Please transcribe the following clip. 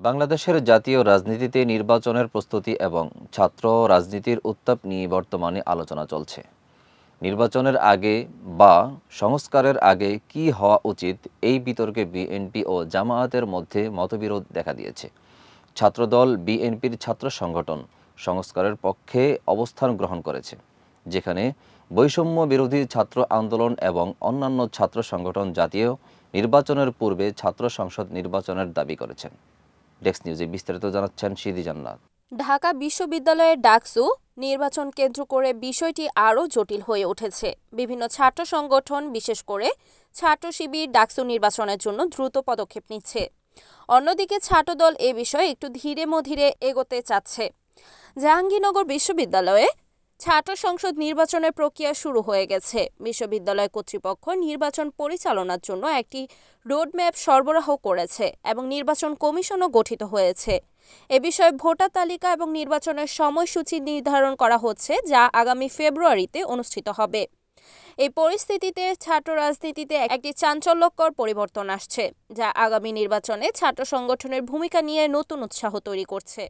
বাংলাদেশের জাতীয় রাজনীতিতে নির্বাচনের প্রস্তুতি এবং ছাত্র রাজনীতির উত্তাপ নিয়ে বর্তমানে আলোচনা চলছে। নির্বাচনের আগে বা সংস্কারের আগে কি হওয়া উচিত, এই বিতর্কে বিএনপি ও জামায়াতের মধ্যে মতবিরোধ দেখা দিয়েছে। ছাত্রদল বিএনপির ছাত্র সংগঠন সংস্কারের পক্ষে অবস্থান গ্রহণ করেছে, যেখানে বৈষম্য বিরোধী ছাত্র আন্দোলন এবং অন্যান্য ছাত্র সংগঠন জাতীয় নির্বাচনের পূর্বে ছাত্র সংসদ নির্বাচনের দাবি করেছেন। ডেস্ক নিউজে বিস্তারিত জানাচ্ছেন সিদি জান্নাত। ঢাকা বিশ্ববিদ্যালয়ের ডাকসু নির্বাচন কেন্দ্র করে বিষয়টি আরও জটিল হয়ে উঠেছে। বিভিন্ন ছাত্র সংগঠন, বিশেষ করে ছাত্র শিবির, ডাকসু নির্বাচনের জন্য দ্রুত পদক্ষেপ নিচ্ছে। অন্যদিকে ছাত্রদল এ বিষয়ে একটু ধীরে ধীরে এগোতে চাচ্ছে। জাহাঙ্গীরনগর বিশ্ববিদ্যালয়ে ছাত্র সংসদ নির্বাচনের প্রক্রিয়া শুরু হয়ে গেছে। বিশ্ববিদ্যালয় কর্তৃপক্ষ নির্বাচন পরিচালনার জন্য একটি রোডম্যাপ সরবরাহ করেছে এবং নির্বাচন কমিশনও গঠিত হয়েছে। এ বিষয়ে ভোটার তালিকা এবং নির্বাচনের সময়সূচি নির্ধারণ করা হচ্ছে, যা আগামী ফেব্রুয়ারিতে অনুষ্ঠিত হবে। এই পরিস্থিতিতে ছাত্র রাজনীতিতে একটি চাঞ্চল্যকর পরিবর্তন আসছে, যা আগামী নির্বাচনে ছাত্র সংগঠনের ভূমিকা নিয়ে নতুন উৎসাহ তৈরি করছে।